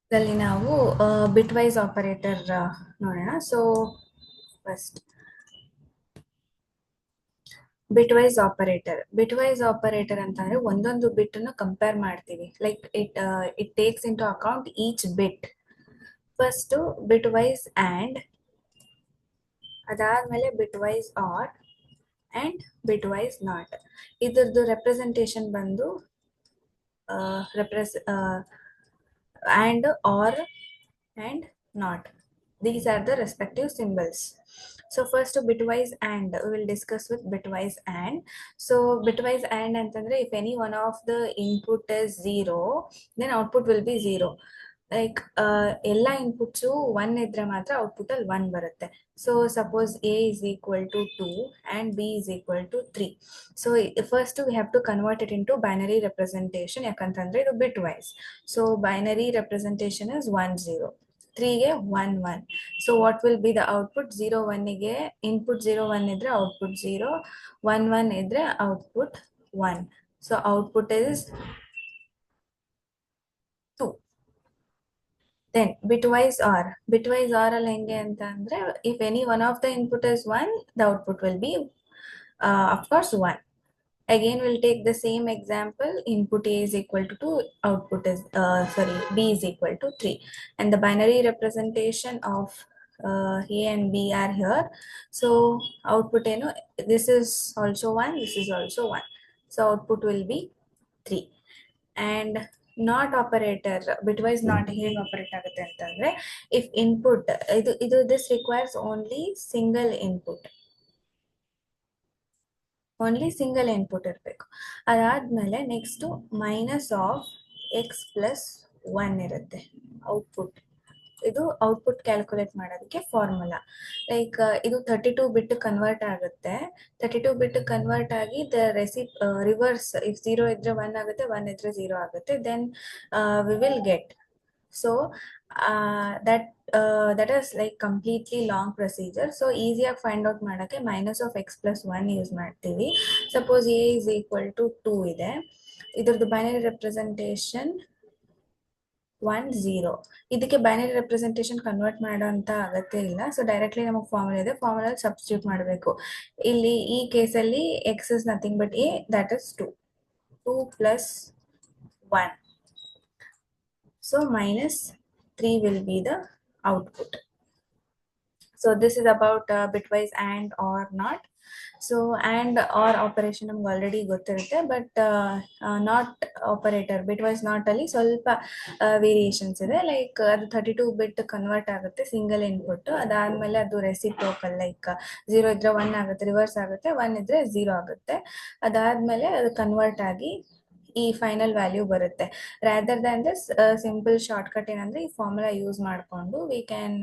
ಇದರಲ್ಲಿ ನಾವು bitwise operator ನೋಡೋಣ. So first bitwise operator ಅಂತಂದ್ರೆ ಒಂದೊಂದು ಬಿಟ್ ಅನ್ನು ಕಂಪೇರ್ ಮಾಡ್ತೀವಿ. Like it takes in to account each bit. First bitwise and, ಅದಾದ್ಮೇಲೆ bitwise or and bitwise not. ಇದ್ರದ್ದು representation ಬಂದು ರೆಪ್ರೆಸ್ and, or, and not. These are the respective symbols. So first bitwise and we will discuss with bitwise and. So bitwise and ಅಂತಂದ್ರೆ if any one of the input is 0, then output will be 0. Like ಎಲ್ಲ inputs one ಇದ್ರೆ ಮಾತ್ರ output ಅಲ್ಲಿ one ಬರುತ್ತೆ. So suppose A is equal to 2 and B is equal to 3. So first we have to convert it into binary representation, ಯಾಕಂತಂದ್ರೆ ಇದು bitwise. So binary representation is 1 0, 3ಗೆ 1 1. So what will be the output? 0 1ಗೆ input 0 1 ಇದ್ರೆ output 0, 1 1 ಇದ್ರೆ output 1. So output is 2. Then ಬಿಟ್ವೈಸ್ R ಅಲ್ಲಿ ಹೆಂಗೆ ಅಂತ ಅಂದ್ರೆ, if any one of the input is 1, the output will be of course 1. Again, we'll take the same example. Input A is equal to 2, output is, B is equal to 3. And the binary representation of A and B are here. So output, this is also 1, this is also 1. So output will be 3. And not operator, bitwise not ಹೇಗೆ operate ಆಗುತ್ತೆ ಅಂತಂದ್ರೆ, if input ಇದು this requires only single input ಇರಬೇಕು. ಅದಾದ್ಮೇಲೆ next minus of X plus 1 ಇರುತ್ತೆ output. ಇದು output calculate ಮಾಡೋದಕ್ಕೆ formula. Like ಇದು 32 ಬಿಟ್ ಕನ್ವರ್ಟ್ ಆಗುತ್ತೆ. 32 ಬಿಟ್ ಕನ್ವರ್ಟ್ ಆಗಿ ದ ರಿವರ್ಸ್, ಇಫ್ 0 ಇದ್ರೆ 1 ಆಗುತ್ತೆ, 1 ಇದ್ರೆ 0 ಆಗುತ್ತೆ. Then we will get. So that is like completely long procedure. So ಈಸಿಯಾಗಿ ಫೈಂಡ್ ಔಟ್ ಮಾಡೋಕ್ಕೆ minus of X plus 1 use ಮಾಡ್ತೀವಿ. Suppose A is equal to 2 ಇದೆ, ಇದ್ರದ್ದು ಬೈನರಿ ರೆಪ್ರೆಸೆಂಟೇಷನ್ 1 0. ಇದಕ್ಕೆ ಬೈನರಿ ರೆಪ್ರೆಸೆಂಟೇಷನ್ ಕನ್ವರ್ಟ್ ಮಾಡೋ ಅಂತ ಅಗತ್ಯ ಇಲ್ಲ. ಸೊ ಡೈರೆಕ್ಟ್ಲಿ ನಮಗೆ ಫಾರ್ಮುಲಾ ಇದೆ, ಫಾರ್ಮುಲಾ ಸಬ್ಸ್ಟಿಟ್ಯೂಟ್ ಮಾಡಬೇಕು. ಇಲ್ಲಿ ಈ ಕೇಸಲ್ಲಿ X is nothing but A, that is 2. 2 plus 1. So minus 3 will be the output. So this is about bitwise and or not. So and or operation ನಮ್ಗೆ already ಗೊತ್ತಿರುತ್ತೆ, but not operator bitwise not ಅಲ್ಲಿ ಸ್ವಲ್ಪ variations ಇದೆ. Like ಅದು 32 bit convert ಆಗುತ್ತೆ single input. ಅದಾದ್ಮೇಲೆ ಅದು reciprocal, like 0 ಇದ್ರೆ 1 ಆಗುತ್ತೆ, ರಿವರ್ಸ್ ಆಗುತ್ತೆ, 1 ಇದ್ರೆ 0 ಆಗುತ್ತೆ. ಅದಾದ್ಮೇಲೆ ಅದು ಕನ್ವರ್ಟ್ ಆಗಿ ಈ ಫೈನಲ್ ವ್ಯಾಲ್ಯೂ ಬರುತ್ತೆ. Rather than this simple shortcut ಏನಂದ್ರೆ, ಈ ಫಾರ್ಮುಲಾ ಯೂಸ್ ಮಾಡಿಕೊಂಡು we can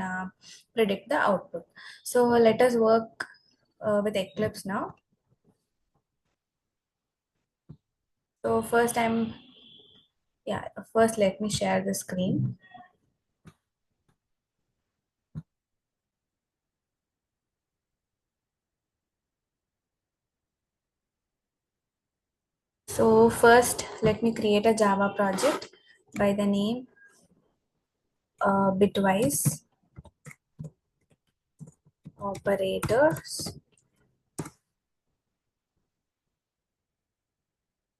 predict the output. So let us work with Eclipse now. So first let me share the screen. So first let me create a Java project by the name bitwise operators.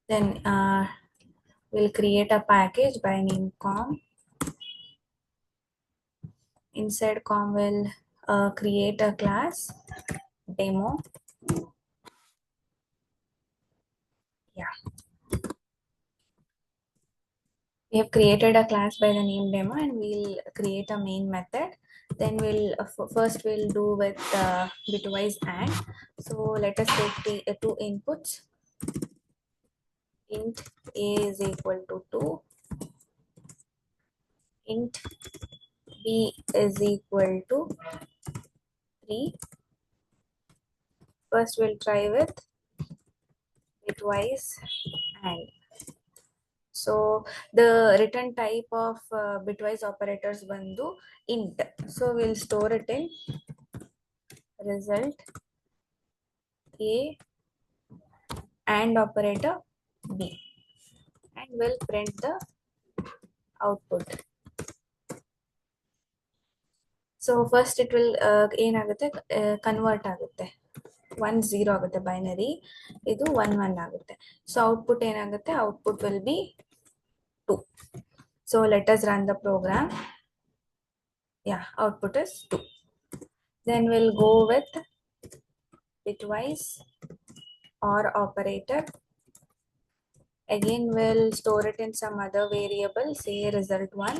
Then we'll create a package by name com. Inside com we'll create a class demo. Yeah, we have created a class by the name demo, and we'll create a main method. Then we'll first we'll do with bitwise and. So let us take the two inputs. Int a is equal to 2, int b is equal to 3. First we'll try with bitwise and. So the return type of bitwise operators bandu int. So we'll store it in result a and operator b, and we'll print the output. So first it will ಏನಾಗುತ್ತೆ, convert ಆಗುತ್ತೆ, 1 0 ಆಗುತ್ತೆ binary, ಇದು 1 1 ಆಗುತ್ತೆ. So output ಏನಾಗುತ್ತೆ, output will be 2. So let us run the program. Yeah, output is 2. Then we'll go with bitwise or operator. Again we'll store it in some other variable, say result1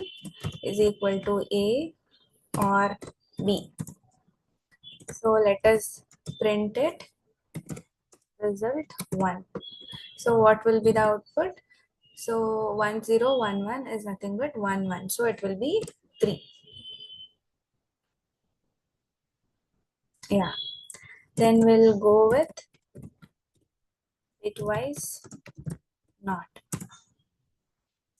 is equal to a or b. So let us print it, result1. So what will be the output? So 1 0 1 1 is nothing but 1 1, so it will be 3. Yeah, then we'll go with bitwise not.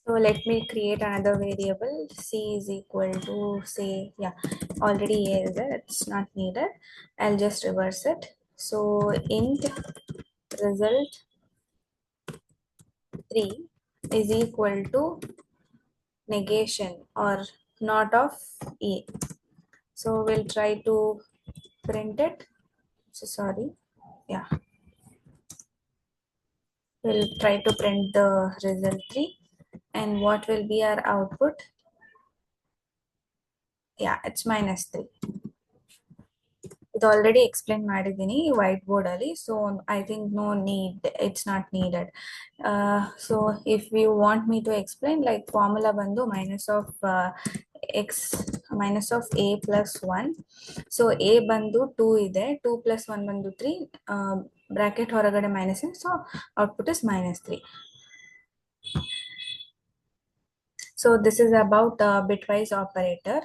So let me create another variable, c is equal to, say, yeah, already a is there, it's not needed, I'll just reverse it. So int result 3 is equal to negation or not of a. So we'll try to print it. So sorry, yeah, we'll try to print the result 3, and what will be our output? Yeah, it's -3. ಇದು already explain ಮಾಡಿದ್ದೀನಿ whiteboard ಅಲ್ಲಿ, so I think no need, it's not needed. So if you want me to explain, like formula ಬಂದು minus of a plus 1. So a ಬಂದು 2 ಇದೆ, 2 + 1 ಬಂದು 3, bracket ಹೊರಗಡೆ minus, so output is -3. So this is about bitwise operator.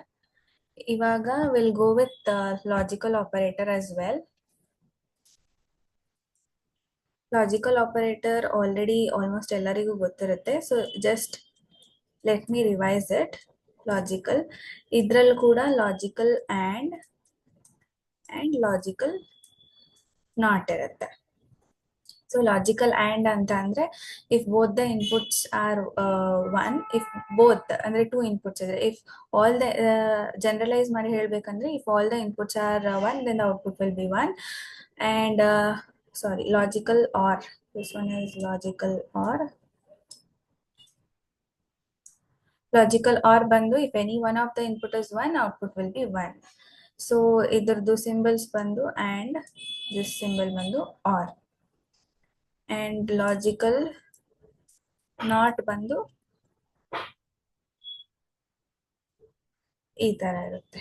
ಇವಾಗ will go with logical operator as well. Logical operator already almost ಎಲ್ಲರಿಗೂ ಗೊತ್ತಿರುತ್ತೆ, so just let me revise it. Logical, ಇದ್ರಲ್ಲಿ ಕೂಡ logical and logical not ಇರುತ್ತೆ. So logical and ಅಂತ ಅಂದ್ರೆ, if both the inputs are 1, if both ಅಂದ್ರೆ 2 inputs ಇದೆ, if all the generalise ಮಾಡಿ ಹೇಳ್ಬೇಕಂದ್ರೆ, if all the inputs are 1, then the output will be 1. And sorry, logical or, this one is logical or. Logical or bandu, if any one of the input is 1, output will be 1. So idardu symbols bandu, and this symbol bandu or. And logical not bandu ee tara irutte.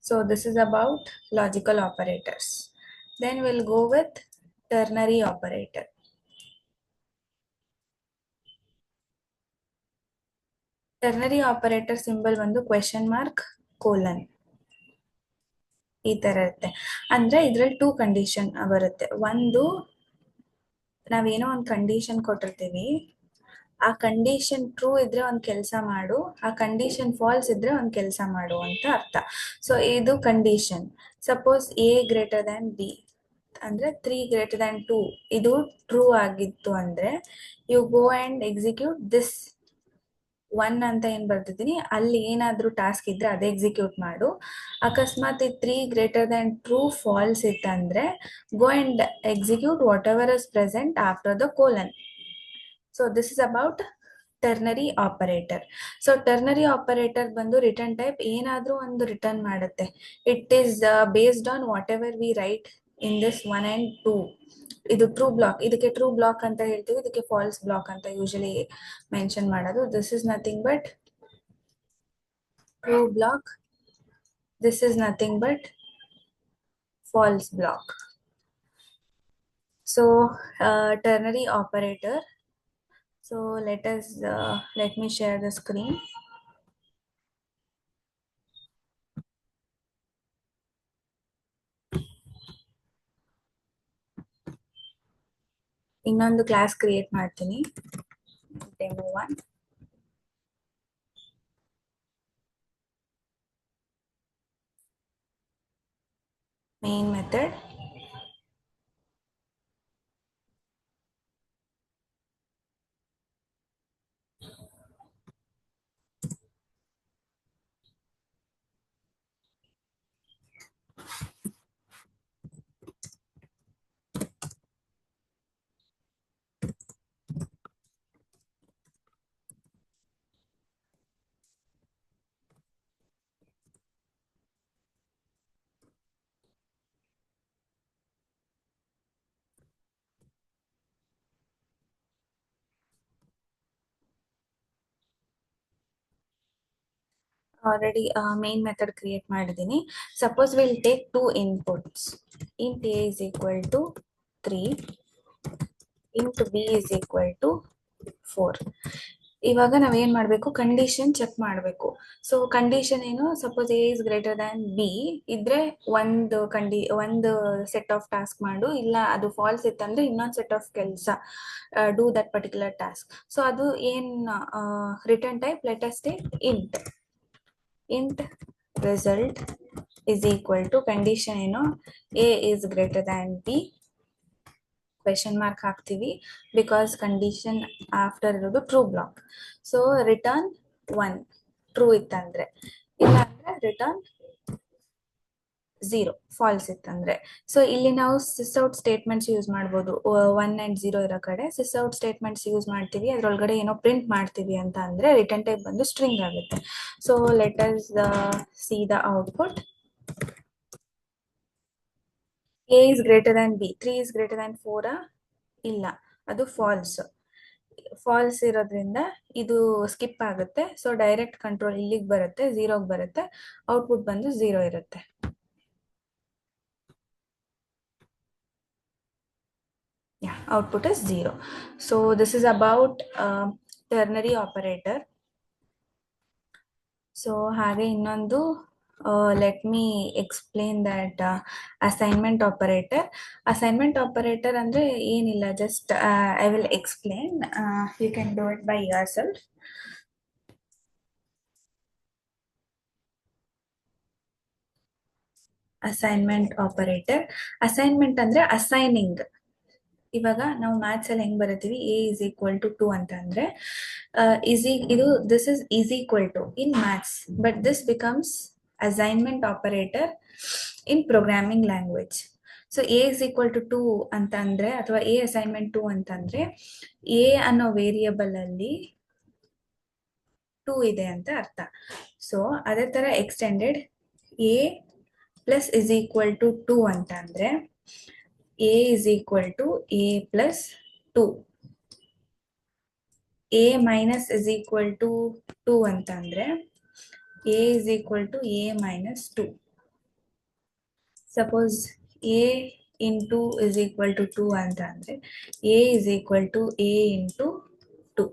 So this is about logical operators. Then we'll go with ternary operator. Ternary operator symbol bandu question mark colon ಈ ತರ ಇರುತ್ತೆ. ಅಂದ್ರೆ ಇದ್ರಲ್ಲಿ 2 condition ಬರುತ್ತೆ. ಒಂದು, ನಾವೇನೋ ಒಂದು condition ಕೊಟ್ಟಿರ್ತೀವಿ, ಆ ಕಂಡೀಷನ್ ಟ್ರೂ ಇದ್ರೆ ಒಂದ್ ಕೆಲಸ ಮಾಡು, ಆ ಕಂಡೀಷನ್ ಫಾಲ್ಸ್ ಇದ್ರೆ ಒಂದ್ ಕೆಲಸ ಮಾಡು ಅಂತ ಅರ್ಥ. ಸೊ ಇದು condition. Suppose a greater than b ಅಂದ್ರೆ 3 ಗ್ರೇಟರ್ ದ್ಯಾನ್ 2 ಇದು ಟ್ರೂ ಆಗಿತ್ತು ಅಂದ್ರೆ, you go and execute this 1 ಅಂತ ಏನ್ ಬರ್ತಿದ್ದೀನಿ, ಅಲ್ಲಿ ಏನಾದ್ರೂ ಟಾಸ್ಕ್ ಇದ್ರೆ ಅದೇ ಎಕ್ಸಿಕ್ಯೂಟ್ ಮಾಡು. ಅಕಸ್ಮಾತ್ 3 ಗ್ರೇಟರ್ ದ್ಯಾನ್ ಟ್ರೂ ಫಾಲ್ಸ್ ಇತ್ತಂದ್ರೆ, go and execute whatever is present after the colon. So this is about ternary operator. So ternary operator ಬಂದು ರಿಟರ್ನ್ ಟೈಪ್ ಏನಾದ್ರೂ ಒಂದು ರಿಟರ್ನ್ ಮಾಡುತ್ತೆ. It is based on whatever we write in this 1 and 2. ಇದು true block, ಇದಕ್ಕೆ true block ಅಂತ ಹೇಳ್ತೀವಿ, ಇದಕ್ಕೆ false block ಅಂತ ಯೂಶಲಿ ಮೆನ್ಷನ್ ಮಾಡೋದು. This is nothing but true block, this is nothing but false block. So ternary operator. So let me share the screen. ಇನ್ನೊಂದು class create ಮಾಡ್ತೀನಿ, demo 1. Main method, already main method create ಮಾಡಿದ್ದೀನಿ. Suppose will take 2 inputs. Int a is equal to 3, int b is equal to 4. ಇವಾಗ ನಾವೇನ್ ಮಾಡಬೇಕು, condition check ಮಾಡಬೇಕು. So condition ಏನು, suppose a is greater than b ಇದ್ರೆ ಒಂದು set of task ಮಾಡು, ಇಲ್ಲ ಅದು ಫಾಲ್ಸ್ ಇತ್ತಂದ್ರೆ ಇನ್ನೊಂದು ಸೆಟ್ ಆಫ್ ಕೆಲಸ do that particular task. So ಅದು ಏನ್ return type, let us take int result is equal to condition ಏನು, a is greater than b, question mark ಹಾಕ್ತೀವಿ ಬಿಕಾಸ್ ಕಂಡೀಷನ್ ಆಫ್ಟರ್ ಇರೋದು true block. So return 1 true ಇತ್ತಂದ್ರೆ, ಇಲ್ಲ ಅಂದ್ರೆ return 0 falls ಇತ್ತಂದ್ರೆ. So ಇಲ್ಲಿ ನಾವು ಸಿಸ್ ಔಟ್ ಸ್ಟೇಟ್ಮೆಂಟ್ಸ್ ಯೂಸ್ ಮಾಡ್ಬೋದು. 1 and 0 ಇರೋ ಕಡೆ ಸಿಸ್ ಔಟ್ ಸ್ಟೇಟ್ಮೆಂಟ್ಸ್ ಯೂಸ್ ಮಾಡ್ತೀವಿ. ಅದ್ರೊಳಗಡೆ ಏನೋ ಪ್ರಿಂಟ್ ಮಾಡ್ತೀವಿ ಅಂತ ಅಂದ್ರೆ ರಿಟರ್ನ್ ಟೈಪ್ ಬಂದು ಸ್ಟ್ರಿಂಗ್ ಆಗುತ್ತೆ. So let us see the output. a is greater than b, 3 is greater than 4 ಇಲ್ಲ, ಅದು ಫಾಲ್ಸ್ ಇರೋದ್ರಿಂದ ಇದು ಸ್ಕಿಪ್ ಆಗುತ್ತೆ. ಸೊ ಡೈರೆಕ್ಟ್ ಕಂಟ್ರೋಲ್ ಇಲ್ಲಿಗೆ ಬರುತ್ತೆ, 0ಗೆ ಬರುತ್ತೆ, ಔಟ್ಪುಟ್ ಬಂದು 0 ಇರುತ್ತೆ. Output is 0. So this is about ternary operator. So ಹಾಗೆ ಇನ್ನೊಂದು let me explain that assignment operator. Assignment operator ಅಂದ್ರೆ ಏನಿಲ್ಲ, just I will explain. You can do it by yourself. Assignment operator. Assignment ಅಂದ್ರೆ assigning. ಇವಾಗ ನಾವು maths ಅಲ್ಲಿ ಹೆಂಗ್ ಬರೀತೀವಿ, a is equal to 2 ಅಂತ ಅಂದ್ರೆ this is equal to in maths, but this becomes assignment operator in programming language. So a is equal to 2 ಅಂತ ಅಂದ್ರೆ, ಅಥವಾ a assignment 2 ಅಂತ ಅಂದ್ರೆ a ಅನ್ನೋ ವೇರಿಯಬಲ್ ಅಲ್ಲಿ 2 ಇದೆ ಅಂತ ಅರ್ಥ. ಸೊ ಅದೇ ತರ extended a plus is equal to 2 ಅಂತ ಅಂದ್ರೆ a is equal to a plus 2. a minus is equal to 2 ಅಂತ ಅಂದ್ರೆ a is equal to a minus 2. Suppose a into is equal to 2 ಅಂತ ಅಂದ್ರೆ a is equal to a into 2.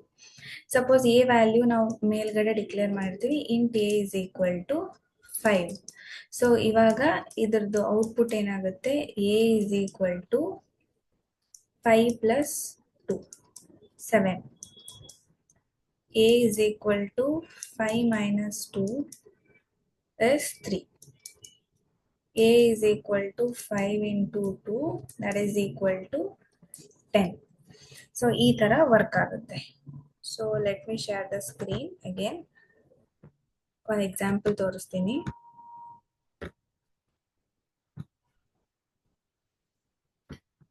Suppose a value ನಾವು ಮೇಲ್ಗಡೆ declare ಮಾಡ್ತೀವಿ, int a is equal to 5. So ಇವಾಗ ಇದರದ್ದು output ಏನಾಗುತ್ತೆ, a is equal to 5 plus 2, 7. a is equal to 5 minus 2 is 3. a is equal to 5 into 2, that is equal to 10. So ಈ ತರ work ಆಗುತ್ತೆ. So let me share the screen again. ಒಂದು example ತೋರಿಸ್ತೀನಿ.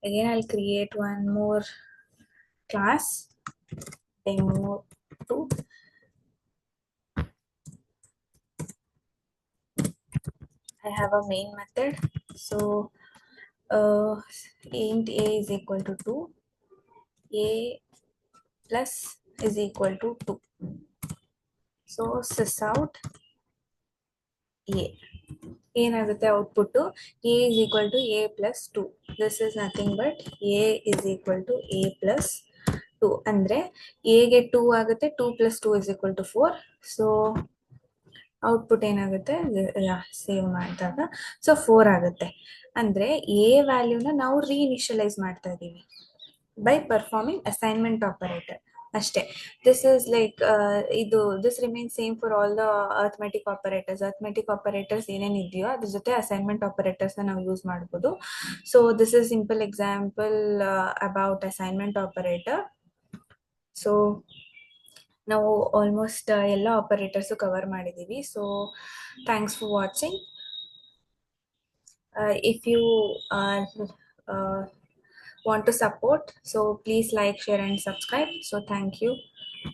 Again I'll create one more class, demo 2. I have a main method. So int a is equal to 2, a plus is equal to 2. So sys out a. ಏನಾಗುತ್ತೆ output, a is equal to a plus 2. This is nothing but a is equal to a plus 2 ಅಂದ್ರೆ a ಗೆ 2 ಆಗುತ್ತೆ, 2 plus 2 is equal to 4. So output ಏನಾಗುತ್ತೆ, save ಮಾಡಿದಾಗ so 4 ಆಗುತ್ತೆ. ಅಂದ್ರೆ a ವ್ಯಾಲ್ಯೂನ ನಾವು ರೀಇನಿಷಿಯಲೈಸ್ ಮಾಡ್ತಾ ಇದೀವಿ ಬೈ ಪರ್ಫಾರ್ಮಿಂಗ್ ಅಸೈನ್ಮೆಂಟ್ ಆಪರೇಟರ್ ಅಷ್ಟೇ. This is like this remain same for all the arithmetic operators. Arithmetic operators ಏನೇನು ಇದೆಯೋ ಅದ್ರ ಜೊತೆ ಅಸೈನ್ಮೆಂಟ್ ಆಪರೇಟರ್ಸ್ ನಾವು ಯೂಸ್ ಮಾಡ್ಬೋದು. So this is simple example about assignment operator. So ನಾವು ಆಲ್ಮೋಸ್ಟ್ ಎಲ್ಲ ಆಪರೇಟರ್ಸ್ ಕವರ್ ಮಾಡಿದೀವಿ. So thanks for watching. If you want to support, so please like, share and subscribe. So thank you.